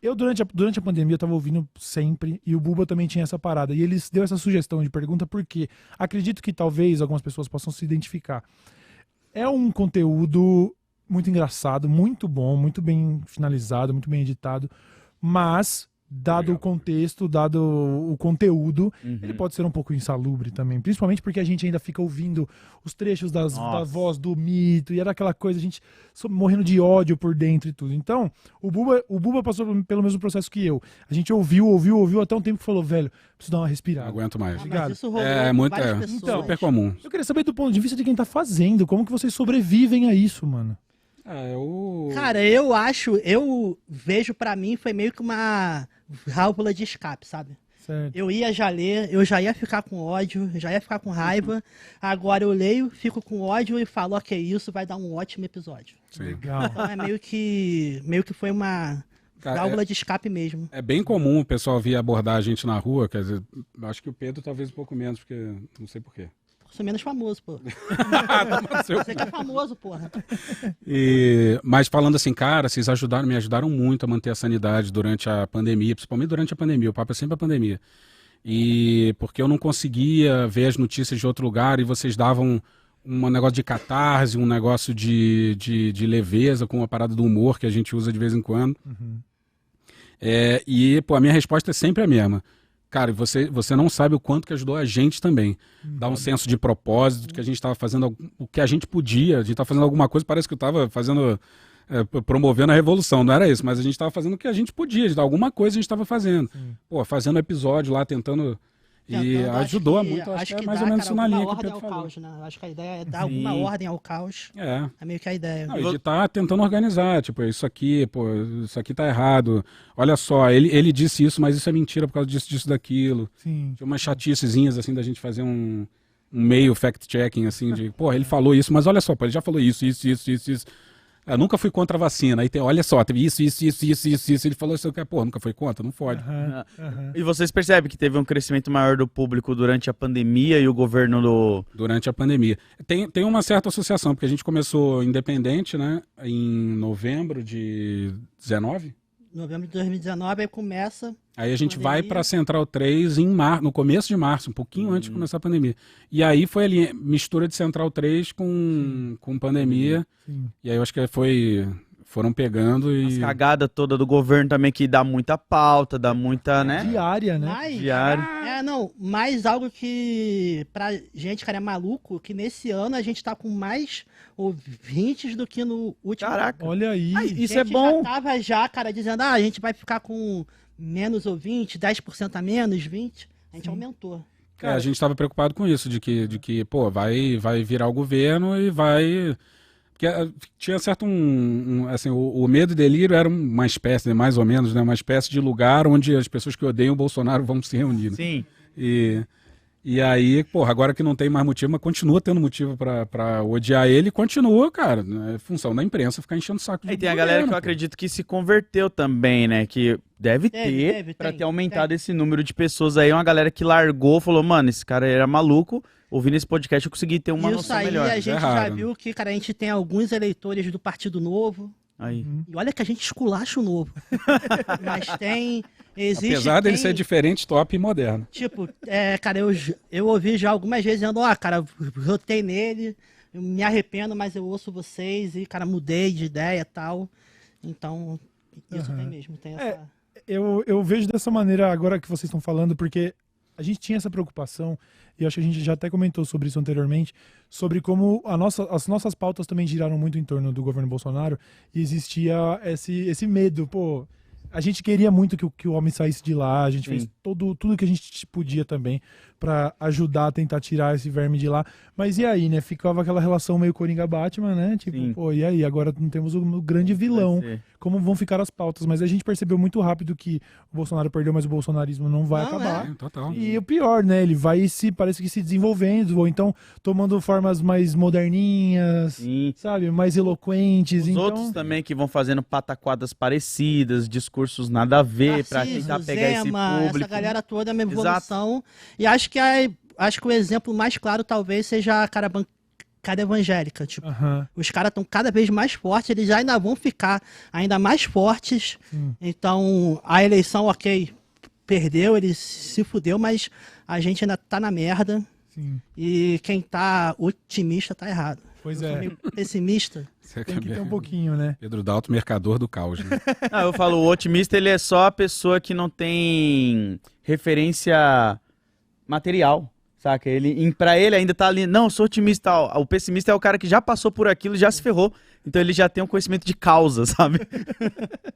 Eu, durante a pandemia, eu tava ouvindo sempre, e o Buba também tinha essa parada. E eles deu essa sugestão de pergunta porque acredito que talvez algumas pessoas possam se identificar. É um conteúdo muito engraçado, muito bom, muito bem finalizado, muito bem editado, mas, dado o contexto, dado o conteúdo, ele pode ser um pouco insalubre também, principalmente porque a gente ainda fica ouvindo os trechos da voz do mito, e era aquela coisa, a gente morrendo de ódio por dentro e tudo. Então, o Buba passou pelo mesmo processo que eu. A gente ouviu até um tempo que falou, velho, preciso dar uma respirada. Não aguento mais. Mas isso rolou Então, super comum. Eu queria saber do ponto de vista de quem tá fazendo, como que vocês sobrevivem a isso, mano? Cara, eu vejo pra mim, foi meio que uma válvula de escape, sabe? Certo. Eu já ia ficar com ódio, já ia ficar com raiva. Agora eu leio, fico com ódio e falo, ok, isso vai dar um ótimo episódio. Sim. Legal. Então é meio que foi uma válvula de escape mesmo. É bem comum o pessoal vir abordar a gente na rua, quer dizer, acho que o Pedro talvez um pouco menos, porque não sei porquê. Sou menos famoso, pô. Você que é famoso, porra. Mas falando assim, cara, vocês me ajudaram muito a manter a sanidade durante a pandemia, principalmente durante a pandemia, o papo é sempre a pandemia. E porque eu não conseguia ver as notícias de outro lugar e vocês davam um negócio de catarse, um negócio de leveza com a parada do humor que a gente usa de vez em quando. A minha resposta é sempre a mesma. Cara, você não sabe o quanto que ajudou a gente também. Dá um senso de propósito, de que a gente estava fazendo o que a gente podia, a gente estava fazendo alguma coisa, parece que eu estava fazendo, promovendo a revolução, não era isso, mas a gente estava fazendo o que a gente podia, alguma coisa a gente estava fazendo. Pô, fazendo episódio lá, tentando... E ajudou muito, acho que é mais ou menos isso na linha que o Pedro falou. Caos, né? Acho que a ideia é dar alguma ordem ao caos. É meio que a ideia. Não, ele tá tentando organizar, tipo, isso aqui tá errado. Olha só, ele disse isso, mas isso é mentira por causa disso, daquilo. Sim. Tinha umas chaticezinhas, assim, da gente fazer um meio fact-checking, assim, de, ele falou isso, mas olha só, ele já falou isso. Eu nunca fui contra a vacina. Aí olha só, teve isso. Ele falou isso, nunca foi contra? Não pode. E vocês percebem que teve um crescimento maior do público durante a pandemia e o governo do... Durante a pandemia. Tem uma certa associação, porque a gente começou independente, né, em novembro de 19. Novembro de 2019, aí começa... Aí a gente vai para Central 3 no começo de março, um pouquinho antes de começar a pandemia. E aí foi ali, mistura de Central 3 com pandemia. Sim. E aí eu acho que foram pegando e... As cagadas toda do governo também, que dá muita pauta, dá muita, né? Diária, né? Mais algo que pra gente, cara, é maluco, que nesse ano a gente tá com mais ouvintes do que no último. Caraca. Olha aí. Isso é bom. A gente já tava cara, dizendo, a gente vai ficar com menos ouvintes, 10% a menos, 20%. A gente aumentou. A gente estava preocupado com isso, de que vai virar o governo e vai... Porque tinha certo assim, o medo e delírio era uma espécie, mais ou menos, né, uma espécie de lugar onde as pessoas que odeiam o Bolsonaro vão se reunir. Né? Sim. E aí, agora que não tem mais motivo, mas continua tendo motivo pra odiar ele, continua, cara. É função da imprensa ficar enchendo o saco do E tem a galera que eu acredito que se converteu também, né? Que deve ter, pra ter aumentado esse número de pessoas aí. Uma galera que largou, falou, mano, esse cara era maluco. Ouvindo esse podcast, eu consegui ter uma noção melhor. Isso aí a gente já viu que, cara, a gente tem alguns eleitores do Partido Novo. Aí. E olha que a gente esculacha o Novo. Mas apesar dele ser diferente, top e moderno. Tipo, cara, eu ouvi já algumas vezes dizendo, cara, votei nele, eu me arrependo, mas eu ouço vocês e, cara, mudei de ideia e tal. Então, isso tem mesmo, tem essa... Eu vejo dessa maneira agora que vocês estão falando, porque a gente tinha essa preocupação, e acho que a gente já até comentou sobre isso anteriormente, sobre como as nossas pautas também giraram muito em torno do governo Bolsonaro, e existia esse medo, a gente queria muito que o homem saísse de lá, a gente fez tudo que a gente podia também pra ajudar a tentar tirar esse verme de lá. Mas e aí, né? Ficava aquela relação meio Coringa-Batman, né? Tipo, e aí? Agora não temos o grande vilão. Como vão ficar as pautas? Mas a gente percebeu muito rápido que o Bolsonaro perdeu, mas o bolsonarismo não vai acabar. Total. E o pior, né? Ele vai parece que se desenvolvendo, ou então tomando formas mais moderninhas, sabe? Mais eloquentes. Os outros também que vão fazendo pataquadas parecidas, discursos nada a ver, pra tentar pegar esse público. Essa galera toda é uma evolução. E acho que o exemplo mais claro talvez seja, cara, bancada evangélica. Tipo, Aham. os caras estão cada vez mais fortes, eles ainda vão ficar ainda mais fortes. Então, a eleição, ok, perdeu, ele se fudeu, mas a gente ainda tá na merda. Sim. E quem tá otimista tá errado. Pois Eu sou é. meio pessimista. Você Tem que ter quer um pouquinho, né? Pedro Dalto, mercador do caos, né? Ah, eu falo, o otimista, ele é só a pessoa que não tem referência material, saca? Pra ele ainda tá ali, não, eu sou otimista. O pessimista é o cara que já passou por aquilo e já se ferrou. Então ele já tem um conhecimento de causa, sabe?